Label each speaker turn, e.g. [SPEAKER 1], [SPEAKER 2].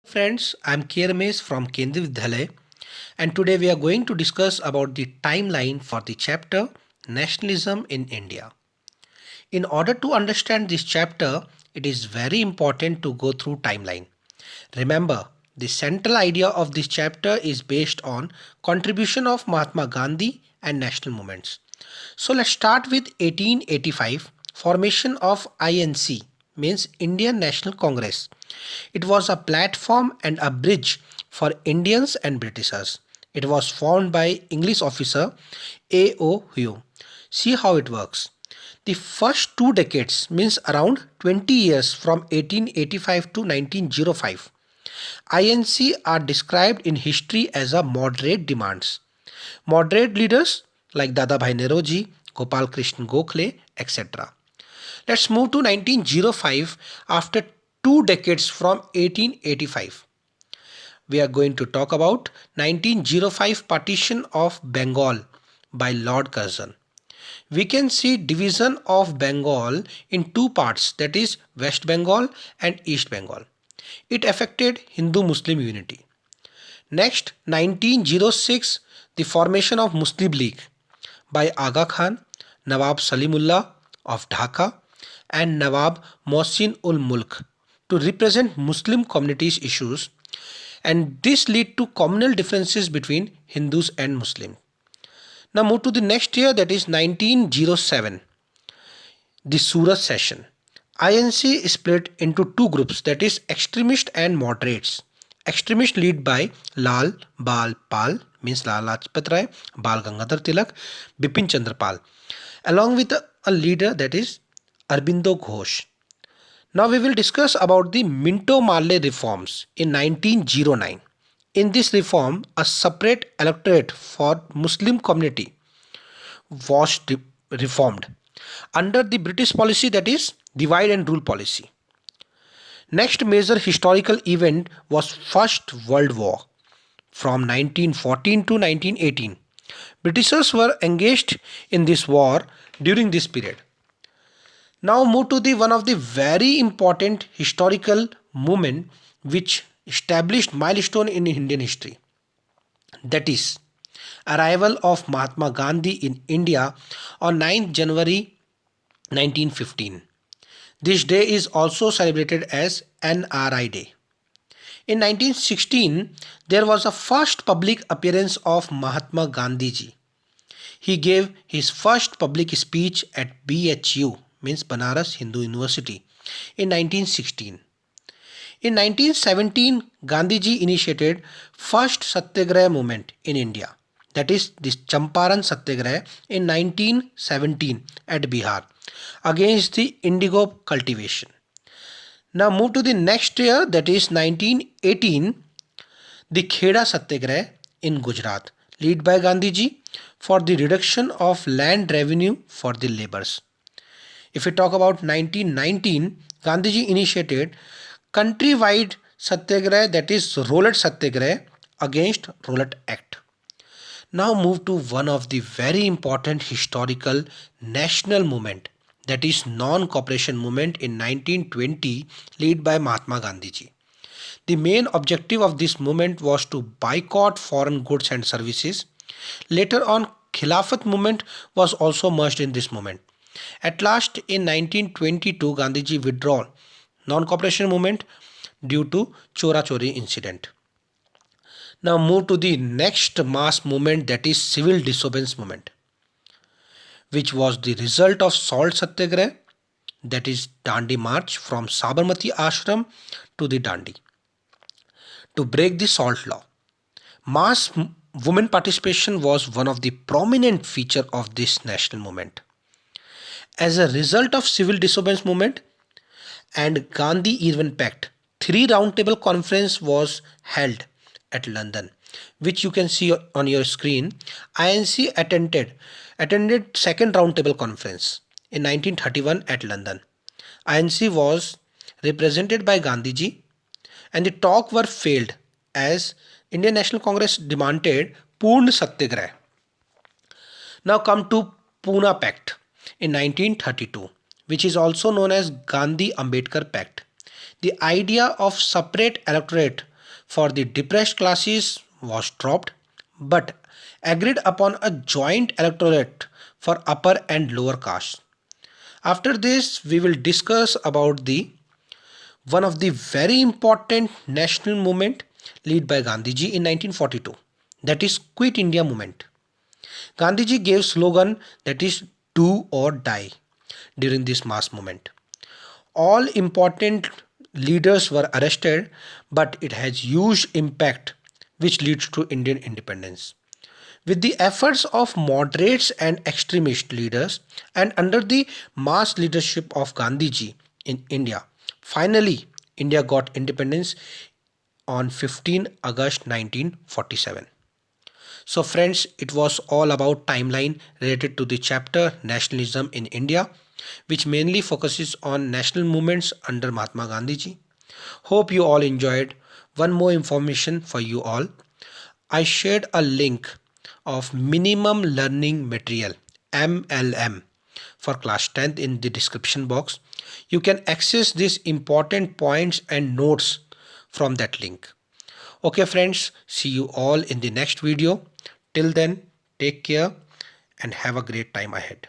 [SPEAKER 1] Friends, I'm K. from Kendriya Vidyalaya, and today we are going to discuss about the timeline for the chapter Nationalism in India. In order to understand this chapter, it is very important to go through timeline. Remember, the central idea of this chapter is based on contribution of Mahatma Gandhi and national movements. So let's start with 1885 formation of INC means Indian National Congress. It was a platform and a bridge for Indians and Britishers. It was formed by English officer A.O. Hume. See how it works. The first 2 decades means around 20 years from 1885 to 1905. INC are described in history as a moderate demands. Moderate leaders like Dadabhai Nauroji, Gopal Krishna Gokhale, etc. Let's move to 1905 after 2 decades from 1885. We are going to talk about 1905 partition of Bengal by Lord Curzon. We can see division of Bengal in two parts, that is West Bengal and East Bengal. It affected Hindu-Muslim unity. Next, 1906, the formation of Muslim League by Aga Khan, Nawab Salimullah of Dhaka and Nawab Mohsin ul Mulk to represent Muslim communities' issues, and this led to communal differences between Hindus and Muslims. Now move to the next year, that is 1907, the Surat session. INC split into two groups, that is extremist and moderates. Extremist lead by Lal Bal Pal means Lal Lajpat Rai, Bal Gangadhar Tilak, Bipin Chandra Pal, along with a leader that is Arbindo Ghosh. Now we will discuss about the Minto Marley reforms in 1909. In this reform, a separate electorate for Muslim community was reformed under the British policy, that is divide and rule policy. Next major historical event was First World War from 1914 to 1918. Britishers were engaged in this war during this period. Now move to the one of the very important historical movement which established milestone in Indian history. That is arrival of Mahatma Gandhi in India on 9th January 1915. This day is also celebrated as NRI Day. In 1916, there was a first public appearance of Mahatma Gandhi ji. He gave his first public speech at BHU means Banaras Hindu University in 1916. In 1917, Gandhiji initiated first Satyagraha movement in India, that is this Champaran Satyagraha in 1917 at Bihar against the indigo cultivation. Now move to the next year, that is 1918, the Kheda Satyagraha in Gujarat led by Gandhiji for the reduction of land revenue for the laborers. If we talk about 1919, Gandhiji initiated countrywide Satyagraha, that is Rowlatt Satyagraha against Rowlatt Act. Now move to one of the very important historical national movement, that is non-cooperation movement in 1920 led by Mahatma Gandhi ji. The main objective of this movement was to boycott foreign goods and services. Later on, Khilafat movement was also merged in this movement. At last, in 1922, Gandhiji withdrew non-cooperation movement due to Chora Chori incident. Now move to the next mass movement, that is civil disobedience movement, which was the result of Salt Satyagraha, that is Dandi March from Sabarmati Ashram to the Dandi to break the salt law. Mass women participation was one of the prominent feature of this national movement. As a result of civil disobedience movement and Gandhi Irwin Pact, three roundtable conference was held at London, which you can see on your screen. INC attended second roundtable conference in 1931 at London. INC was represented by Gandhiji, and the talk were failed as Indian National Congress demanded Purna Satyagraha. Now come to Pune Pact in 1932, which is also known as Gandhi Ambedkar Pact. The idea of separate electorate for the depressed classes was dropped, but agreed upon a joint electorate for upper and lower castes. After this, we will discuss about the one of the very important national movement led by Gandhiji in 1942, that is Quit India movement. Gandhiji gave slogan that is do or die during this mass movement. All important leaders were arrested, but it has huge impact which leads to Indian independence. With the efforts of moderates and extremist leaders and under the mass leadership of Gandhiji in India, finally India got independence on 15 August 1947. So friends, it was all about timeline related to the chapter Nationalism in India, which mainly focuses on national movements under Mahatma Gandhiji. Hope you all enjoyed. One more information for you all. I shared a link of minimum learning material MLM for class 10th in the description box. You can access these important points and notes from that link. Okay friends, see you all in the next video. Till then, take care and have a great time ahead.